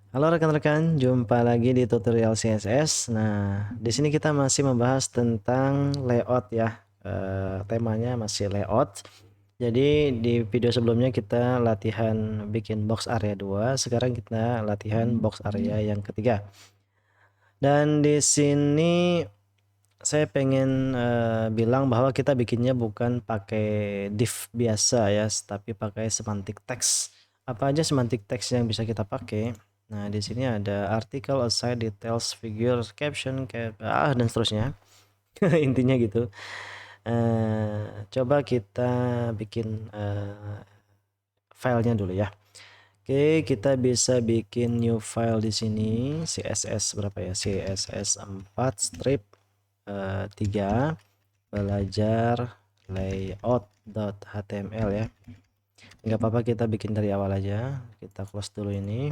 Halo rekan-rekan, jumpa lagi di tutorial CSS. Nah, di sini kita masih membahas tentang layout ya. Temanya masih layout. Jadi di video sebelumnya kita latihan bikin box area 2, sekarang kita latihan box area yang ketiga. Dan di sini saya pengen bilang bahwa kita bikinnya bukan pakai div biasa ya, tapi pakai semantic text. Apa aja semantic text yang bisa kita pakai? Nah, di sini ada artikel, aside, details, figure, caption, dan seterusnya. Intinya gitu. Coba kita bikin filenya dulu ya. Oke, kita bisa bikin new file di sini. CSS berapa ya? CSS 4 strip 3 belajar layout.html ya. Nggak apa-apa, kita bikin dari awal aja. Kita close dulu ini.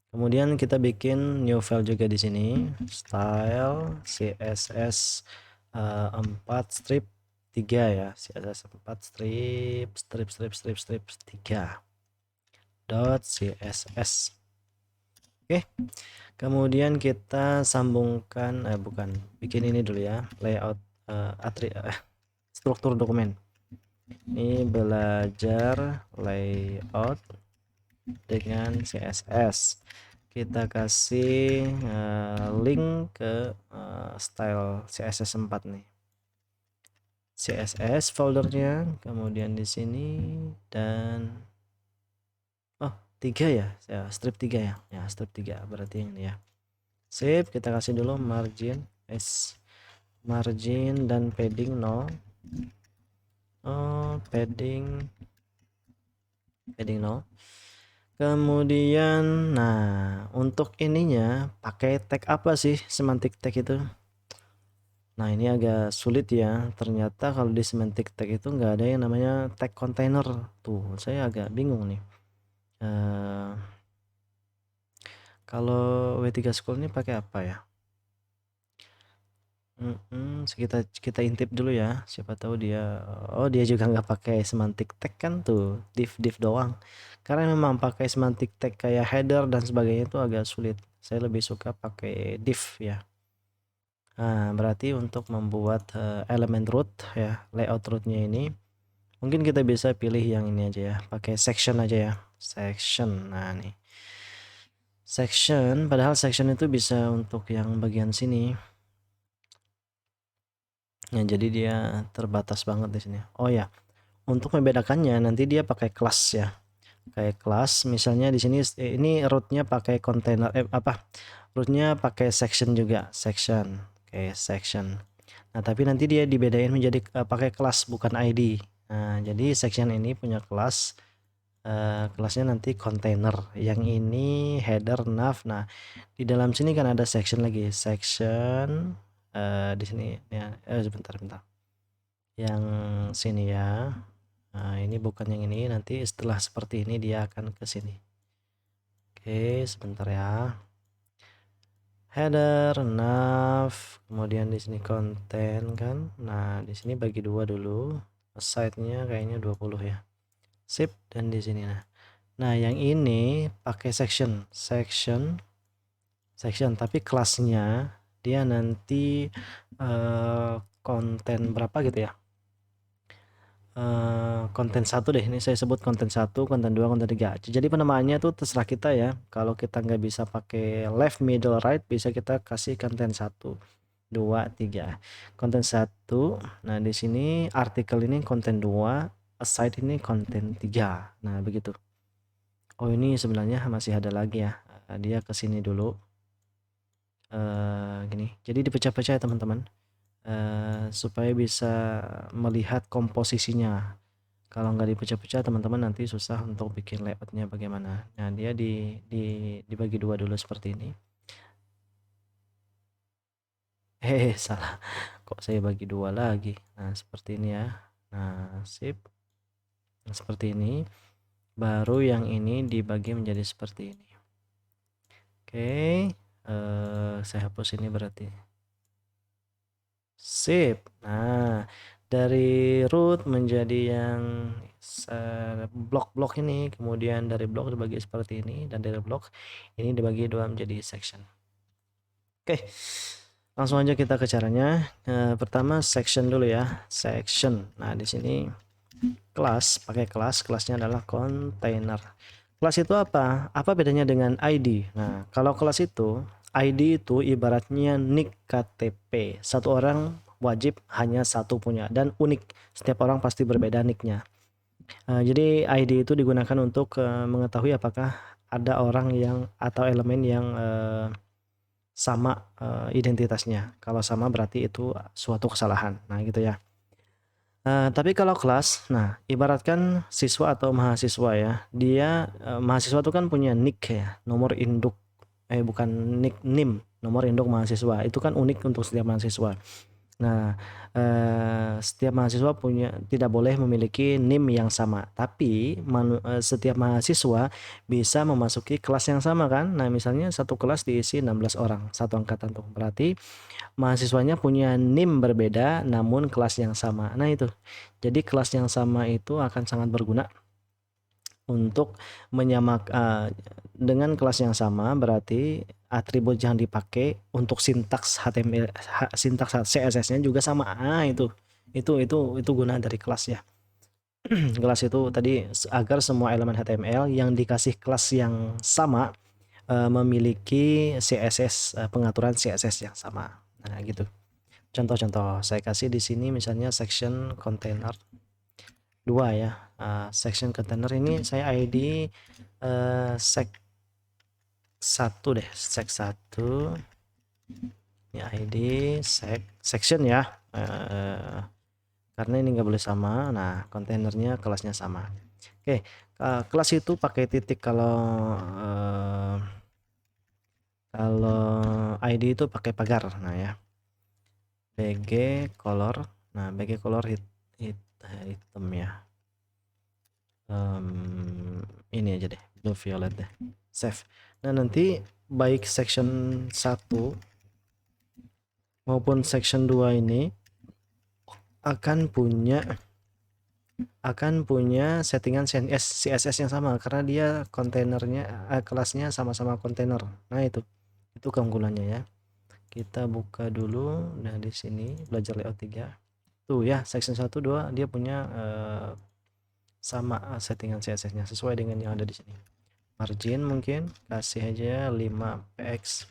Kemudian kita bikin new file juga di sini, style css 4 strip 3 ya, css 4 strip 3 .css. Oke, kemudian kita sambungkan bukan, bikin ini dulu ya, layout struktur dokumen. Ini belajar layout dengan CSS. Kita kasih link ke style CSS 4 nih. CSS foldernya, kemudian di sini, dan 3 ya, strip 3 ya. Ya, strip 3 berarti ini ya. Sip, kita kasih dulu margin margin dan padding 0. Padding 0. Kemudian, nah, untuk ininya pakai tag apa sih, semantic tag itu? Nah, ini agak sulit ya. Ternyata kalau di semantic tag itu nggak ada yang namanya tag container. Tuh, saya agak bingung nih. Kalau W3 School ini pakai apa ya? Kita intip dulu ya. Siapa tahu dia, dia juga nggak pakai semantic tag kan tuh, div doang. Karena memang pakai semantic tag kayak header dan sebagainya itu agak sulit. Saya lebih suka pakai div ya. Nah, berarti untuk membuat elemen root ya, layout rootnya ini, mungkin kita bisa pilih yang ini aja ya, pakai section aja ya, section. Nah, nih section, padahal section itu bisa untuk yang bagian sini ya, jadi dia terbatas banget di sini. Oh ya, untuk membedakannya nanti dia pakai kelas ya, kayak kelas. Misalnya di sini ini rootnya pakai container rootnya pakai section juga, section, oke, section. Nah, tapi nanti dia dibedain menjadi pakai kelas bukan ID. Nah, jadi section ini punya kelas, kelasnya nanti container, yang ini header, nav. Nah, di dalam sini kan ada section lagi, section di sini ya. Sebentar yang sini ya. Nah, ini bukan yang ini, nanti setelah seperti ini dia akan ke sini. Oke, sebentar ya. Header, nav, kemudian di sini konten kan. Nah, di sini bagi dua dulu. Site-nya kayaknya 20 ya. Sip, dan di sini nah yang ini pakai section, tapi kelasnya dia nanti konten berapa gitu ya. Konten 1 deh, ini saya sebut konten 1, konten 2, konten 3. Jadi penamaannya tuh terserah kita ya. Kalau kita nggak bisa pakai left, middle, right, bisa kita kasih konten 1, 2, 3. Konten 1, nah di sini artikel ini konten 2, aside ini konten 3. Nah, begitu. Oh, ini sebenarnya masih ada lagi ya. Dia ke sini dulu. Gini. Jadi dipecah-pecah ya teman-teman. Supaya bisa melihat komposisinya. Kalau nggak dipecah-pecah teman-teman nanti susah untuk bikin layoutnya bagaimana. Nah, dia dibagi dua dulu seperti ini. Salah, kok saya bagi dua lagi. Nah, seperti ini ya. Nah, sip. Nah, seperti ini. Baru yang ini dibagi menjadi seperti ini. Oke, saya hapus ini berarti. Sip. Nah, dari root menjadi yang blok-blok ini, kemudian dari blok dibagi seperti ini, dan dari blok ini dibagi dua menjadi section. Oke, langsung aja kita ke caranya. Pertama section dulu ya, section. Nah di sini kelas, pakai kelasnya adalah container. Kelas itu apa? Apa bedanya dengan ID? Nah, kalau kelas itu, ID itu ibaratnya nick KTP. Satu orang wajib hanya satu punya dan unik. Setiap orang pasti berbeda nicknya. Jadi ID itu digunakan untuk mengetahui apakah ada orang yang atau elemen yang sama identitasnya. Kalau sama berarti itu suatu kesalahan. Nah, gitu ya. Tapi kalau kelas, nah ibaratkan siswa atau mahasiswa ya, dia mahasiswa itu kan punya nick ya, nomor induk, bukan nick, NIM, nomor induk mahasiswa, itu kan unik untuk setiap mahasiswa. Nah, setiap mahasiswa tidak boleh memiliki NIM yang sama, tapi setiap mahasiswa bisa memasuki kelas yang sama kan. Nah, misalnya satu kelas diisi 16 orang, satu angkatan tuh, berarti mahasiswanya punya NIM berbeda namun kelas yang sama. Nah itu, jadi kelas yang sama itu akan sangat berguna untuk dengan kelas yang sama berarti atribut yang dipakai untuk sintaks HTML, sintaks CSS-nya juga sama. Nah itu guna dari kelas ya. Kelas itu tadi agar semua elemen HTML yang dikasih kelas yang sama memiliki CSS, pengaturan CSS yang sama. Nah gitu. Contoh-contoh saya kasih di sini misalnya section container 2 ya. Section container ini saya ID sec 1 deh, sec 1 ini ID section ya, karena ini nggak boleh sama. Nah kontainernya kelasnya sama. Oke, kelas itu pakai titik kalau ID itu pakai pagar. Nah ya, BG color, nah BG color hitam ya, ini aja deh, blue violet deh, save. Nah nanti baik section 1 maupun section 2 ini akan punya settingan CSS yang sama karena dia kontainernya, kelasnya sama-sama kontainer. Nah itu keunggulannya ya. Kita buka dulu. Nah di sini belajar layout 3 tuh ya, section 1 2 dia punya sama settingan CSS-nya sesuai dengan yang ada di sini. Margin mungkin kasih aja 5 px.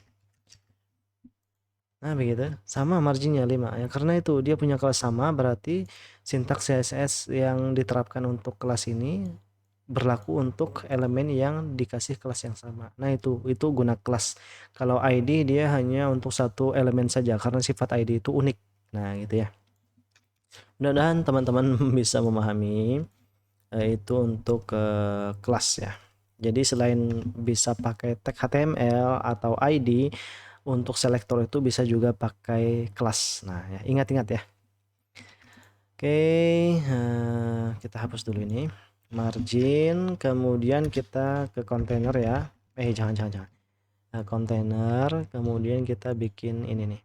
Nah begitu, sama marginnya 5 ya, karena itu dia punya kelas sama berarti sintaks CSS yang diterapkan untuk kelas ini berlaku untuk elemen yang dikasih kelas yang sama. Nah itu guna kelas. Kalau ID dia hanya untuk satu elemen saja karena sifat ID itu unik. Nah gitu ya. Mudah-mudahan teman-teman bisa memahami itu untuk kelas ya. Jadi selain bisa pakai tag HTML atau ID, untuk selektor itu bisa juga pakai kelas. Nah ya, ingat-ingat ya. Oke, kita hapus dulu ini margin, kemudian kita ke kontainer ya. Jangan. Kontainer, kemudian kita bikin ini nih.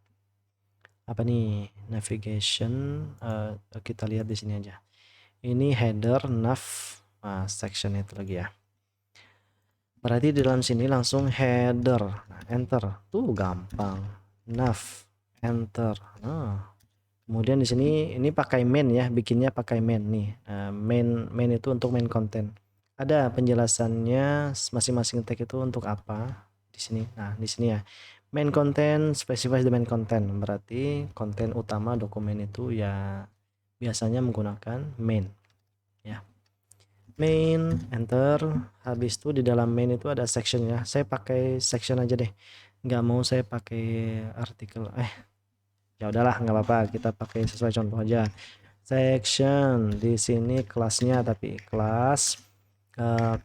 Apa nih? Navigation, kita lihat di sini aja. Ini header nav section itu lagi ya. Berarti di dalam sini langsung header, nah, enter. Tuh gampang. Nav, enter. Nah, kemudian di sini ini pakai main ya, bikinnya pakai main nih. Main itu untuk main content. Ada penjelasannya masing-masing tag itu untuk apa di sini. Nah, di sini ya. Main content, specify the main content. Berarti konten utama dokumen itu ya biasanya menggunakan main ya. Main, enter. Habis itu di dalam main itu ada section ya. Saya pakai section aja deh, nggak mau saya pakai artikel. Ya udahlah, nggak apa-apa, kita pakai sesuai contoh aja. Section di sini kelasnya, tapi kelas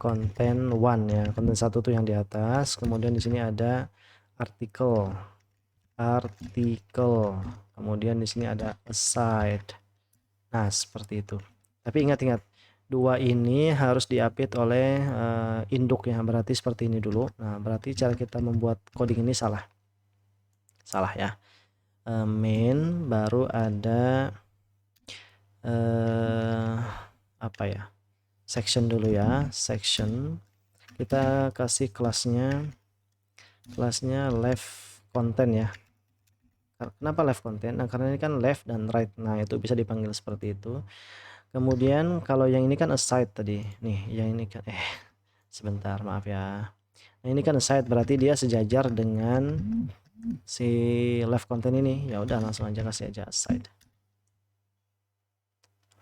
konten 1 ya, konten 1 tuh yang di atas. Kemudian di sini ada artikel, kemudian di sini ada aside. Nah seperti itu, tapi ingat-ingat, dua ini harus diapit oleh induk ya, berarti seperti ini dulu. Nah berarti cara kita membuat coding ini salah ya. Main baru ada apa ya, section dulu ya, section. Kita kasih kelasnya left content ya. Kenapa left content? Nah, karena ini kan left dan right. Nah, itu bisa dipanggil seperti itu. Kemudian kalau yang ini kan aside tadi. Nih, yang ini kan sebentar, maaf ya. Nah, ini kan aside berarti dia sejajar dengan si left content ini. Ya udah langsung aja kasih aja aside.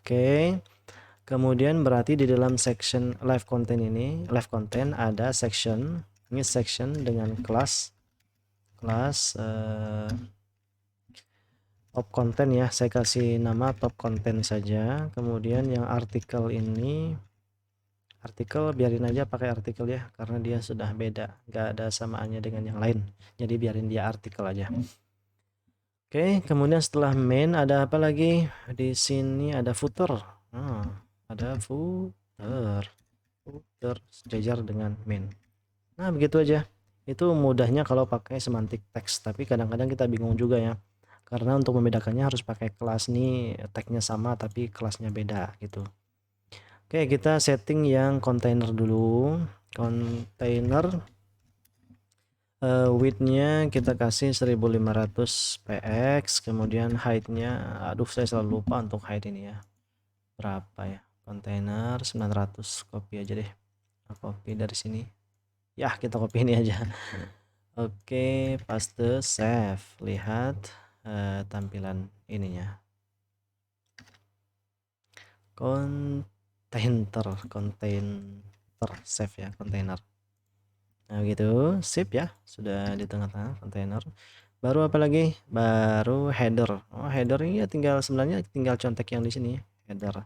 Oke. Kemudian berarti di dalam section left content ini, left content ada section. Ini section dengan kelas top content ya, saya kasih nama top content saja. Kemudian yang artikel ini, artikel biarin aja pakai artikel ya, karena dia sudah beda, nggak ada samaannya dengan yang lain, jadi biarin dia artikel aja. Oke, kemudian setelah main ada apa lagi? Di sini ada footer. Ada footer sejajar dengan main. Nah, begitu aja. Itu mudahnya kalau pakai semantic text, tapi kadang-kadang kita bingung juga ya. Karena untuk membedakannya harus pakai kelas nih, tagnya sama tapi kelasnya beda gitu. Oke, kita setting yang container dulu. Container width-nya kita kasih 1500 px, kemudian height-nya, aduh saya selalu lupa untuk height ini ya. Berapa ya? Container 900, copy aja deh. Copy dari sini. Ya, kita copy ini aja. Oke, paste, save. Lihat tampilan ininya. Container, save ya, container. Nah, gitu, sip ya, sudah di tengah-tengah container. Baru apa lagi? Baru header. Oh, header ini ya sebenarnya tinggal contek yang di sini, header.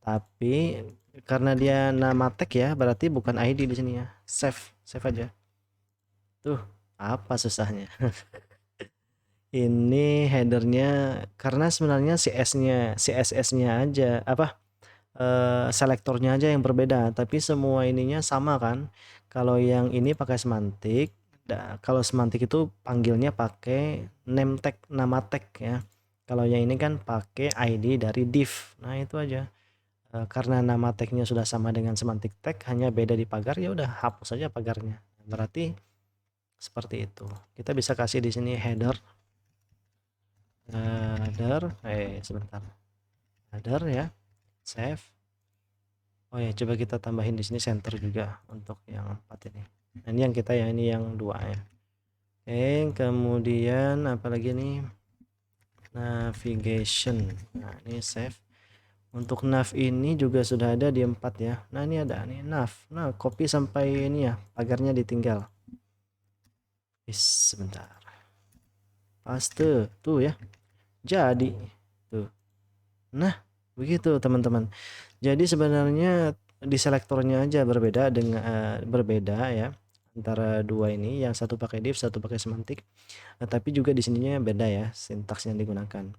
Tapi karena dia nama tag ya, berarti bukan ID di sini ya. Save aja. Tuh, apa susahnya? Ini headernya karena sebenarnya CSS-nya aja apa selektornya aja yang berbeda, tapi semua ininya sama kan. Kalau yang ini pakai semantik, kalau semantik itu panggilnya pakai name tag, nama tag ya. Kalau yang ini kan pakai ID dari div. Nah, itu aja. Karena nama tagnya sudah sama dengan semantik tag, hanya beda di pagar, ya udah hapus saja pagarnya. Berarti seperti itu. Kita bisa kasih di sini header. Sebentar. Header ya. Save. Oh ya, coba kita tambahin di sini center juga untuk yang 4 ini. Nah, ini yang kita ya, ini yang 2 ya. Oke, kemudian apalagi nih? Navigation. Nah, ini save. Untuk nav ini juga sudah ada di 4 ya. Nah, ini ada nih nav. Nah, copy sampai ini ya, pagarnya ditinggal. Sebentar. Paste tuh ya. Jadi tuh. Nah, begitu teman-teman. Jadi sebenarnya di selektornya aja berbeda dengan berbeda ya antara dua ini, yang satu pakai div, satu pakai semantik. Tapi juga di sininya beda ya sintaks yang digunakan.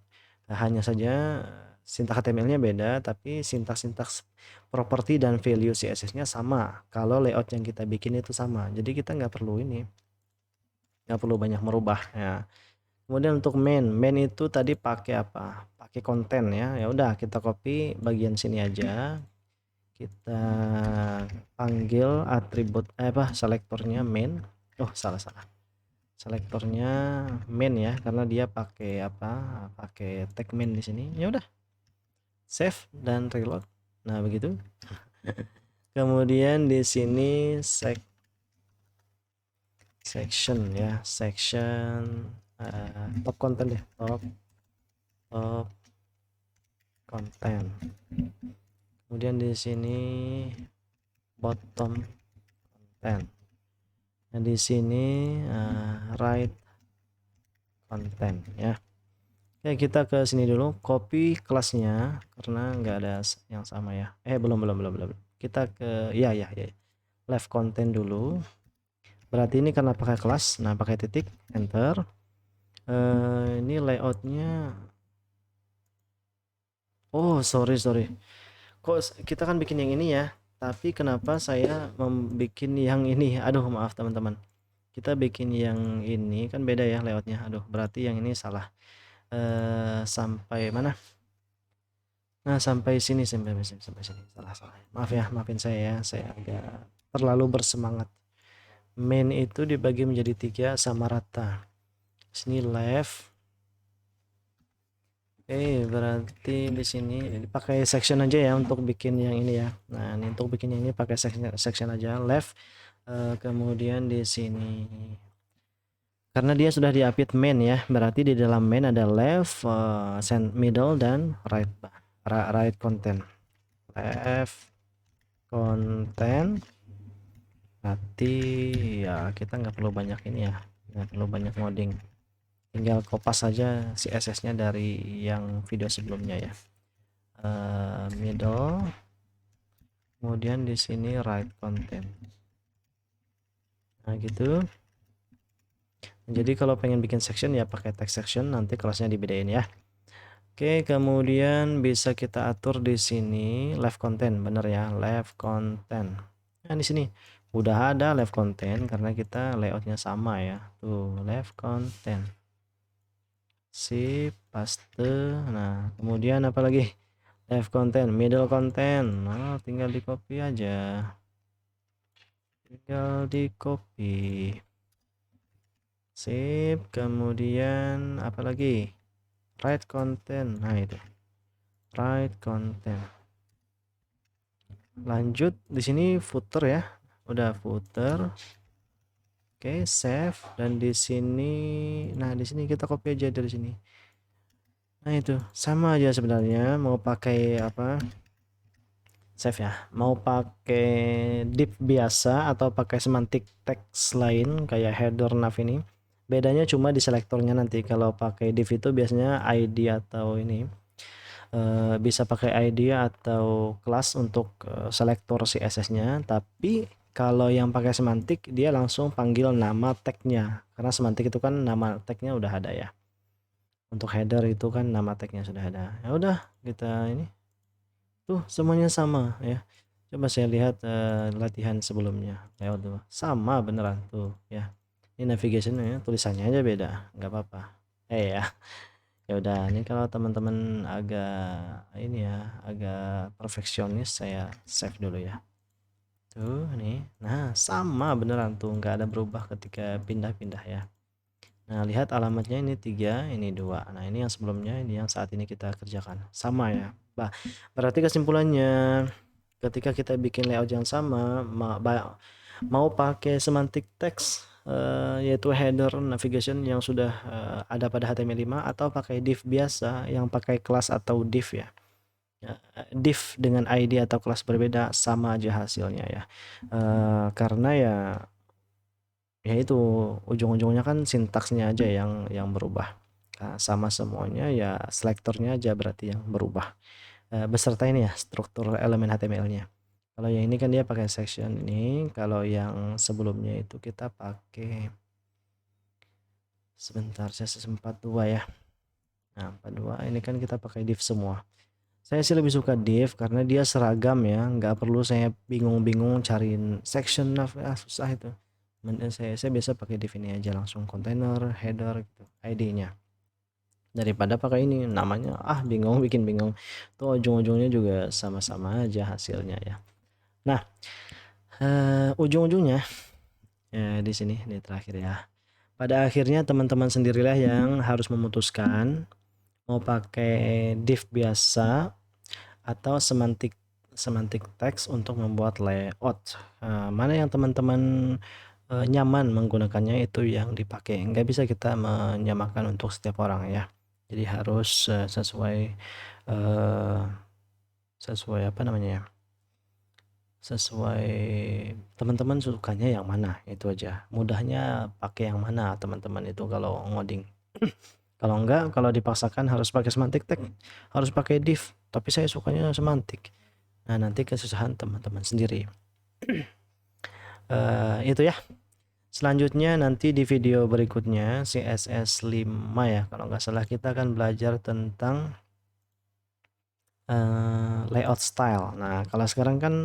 Hanya saja sintaks HTML-nya beda, tapi sintaks properti dan value CSS-nya sama. Kalau layout yang kita bikin itu sama, jadi kita nggak perlu banyak merubah ya. Kemudian untuk main itu tadi pakai apa? Pakai konten ya. Ya udah, kita copy bagian sini aja. Kita panggil atribut selektornya main. Oh, salah. Selektornya main ya, karena dia pakai pakai tag main di sini. Ya udah. Save dan reload. Nah, begitu. Kemudian di sini section ya, section top content ya, top content. Kemudian di sini bottom content. Nah, di sini right content ya. Oke, kita ke sini dulu, copy kelasnya karena nggak ada yang sama ya. Belum. Kita ke ya. Left content dulu. Berarti ini karena pakai kelas. Nah, pakai titik, enter. Ini layoutnya. Oh, sorry. Kok kita kan bikin yang ini ya, tapi kenapa saya membuat yang ini? Aduh, maaf teman-teman. Kita bikin yang ini kan beda ya layoutnya. Aduh, berarti yang ini salah. Sampai mana? Nah, sampai sini. Salah. Maaf ya, maafin saya ya. Saya agak terlalu bersemangat. Main itu dibagi menjadi 3 sama rata. Sini left. Oke, berarti di sini pakai section aja ya untuk bikin yang ini ya. Nah, ini untuk bikin yang ini pakai section aja left. Kemudian di sini karena dia sudah diapit main ya, berarti di dalam main ada left, middle dan right right content. Left content berarti ya kita nggak perlu banyak ini ya, nggak perlu banyak ngoding, tinggal kopas saja CSS-nya dari yang video sebelumnya ya. Middle, kemudian di sini right content. Nah gitu. Jadi kalau pengen bikin section ya pakai text section, nanti kelasnya dibedain ya. Oke, kemudian bisa kita atur di sini left content, bener ya, left content. Nah, di sini udah ada left content karena kita layoutnya sama ya. Tuh, left content. Sip, paste. Nah, kemudian apa lagi? Left content, middle content. Nah, tinggal di copy aja. Tinggal di copy. Sip, kemudian apa lagi? Right content. Nah, itu. Right content. Lanjut di sini footer ya. Udah footer. Oke, save dan di sini nah di sini kita copy aja dari sini. Nah, itu sama aja sebenarnya mau pakai apa? Save ya. Mau pakai div biasa atau pakai semantic text lain kayak header nav ini. Bedanya cuma di selektornya nanti. Kalau pakai div itu biasanya ID atau ini bisa pakai ID atau kelas untuk selektor CSS-nya, tapi kalau yang pakai semantik dia langsung panggil nama tagnya karena semantik itu kan nama tagnya udah ada ya. Untuk header itu kan nama tagnya sudah ada. Ya udah kita ini tuh semuanya sama ya. Coba saya lihat latihan sebelumnya. Ya tuh sama beneran tuh ya. Ini navigationnya tulisannya aja beda, nggak apa-apa. Ya. Ya udah, ini kalau teman-teman agak ini ya, agak perfeksionis saya save dulu ya. Tuh, nih. Nah, sama beneran tuh, nggak ada berubah ketika pindah-pindah ya. Nah, lihat alamatnya ini 3, ini 2. Nah, ini yang sebelumnya, ini yang saat ini kita kerjakan. Sama ya. Berarti kesimpulannya ketika kita bikin layout yang sama, mau pakai semantic text yaitu header navigation yang sudah ada pada HTML5 atau pakai div biasa yang pakai kelas atau div ya. Div dengan ID atau kelas berbeda sama aja hasilnya ya. Karena ya itu ujung-ujungnya kan sintaksnya aja yang berubah. Nah, sama semuanya ya selektornya aja berarti yang berubah. Beserta ini ya struktur elemen HTML-nya. Kalau yang ini kan dia pakai section ini, kalau yang sebelumnya itu kita pakai sebentar saya sempat 2 ya. Nah, 42 ini kan kita pakai div semua. Saya sih lebih suka div karena dia seragam ya, nggak perlu saya bingung-bingung cariin section susah itu. Saya biasa pakai div ini aja langsung container, header gitu, ID-nya. Daripada pakai ini namanya bingung bikin bingung. Tuh ujung-ujungnya juga sama-sama aja hasilnya ya. Nah, ujung-ujungnya di sini ini terakhir ya. Pada akhirnya teman-teman sendirilah yang harus memutuskan mau pakai div biasa atau semantic text untuk membuat layout. Mana yang teman-teman nyaman menggunakannya itu yang dipakai. Nggak bisa kita menyamakan untuk setiap orang ya. Jadi harus sesuai apa namanya ya? Sesuai teman-teman sukanya yang mana itu aja. Mudahnya pakai yang mana teman-teman itu kalau ngoding. Kalau enggak, kalau dipaksakan harus pakai semantic tag, harus pakai div, tapi saya sukanya semantik. Nah, nanti kesusahan teman-teman sendiri. Itu ya. Selanjutnya nanti di video berikutnya CSS 5 ya. Kalau nggak salah kita akan belajar tentang layout style. Nah, kalau sekarang kan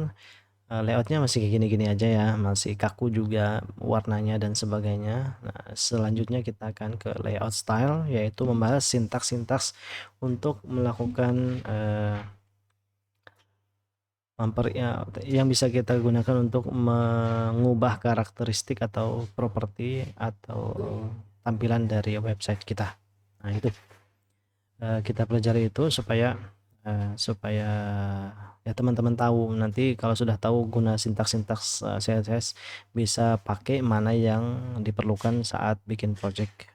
layoutnya masih kayak gini-gini aja ya, masih kaku juga warnanya dan sebagainya. Nah, selanjutnya kita akan ke layout style, yaitu membahas sintaks-sintaks untuk melakukan yang bisa kita gunakan untuk mengubah karakteristik atau properti atau tampilan dari website kita. Nah, itu kita pelajari itu supaya ya teman-teman tahu, nanti kalau sudah tahu guna sintaks-sintaks CSS bisa pakai mana yang diperlukan saat bikin project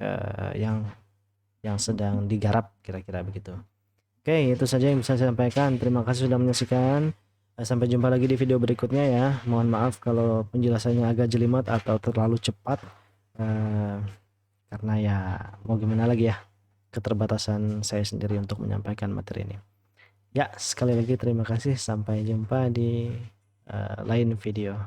yang sedang digarap, kira-kira begitu. Oke, itu saja yang bisa saya sampaikan. Terima kasih sudah menyaksikan. Sampai jumpa lagi di video berikutnya ya. Mohon maaf kalau penjelasannya agak jelimet atau terlalu cepat. Karena ya mau gimana lagi ya, keterbatasan saya sendiri untuk menyampaikan materi ini. Ya, sekali lagi terima kasih. Sampai jumpa di lain video.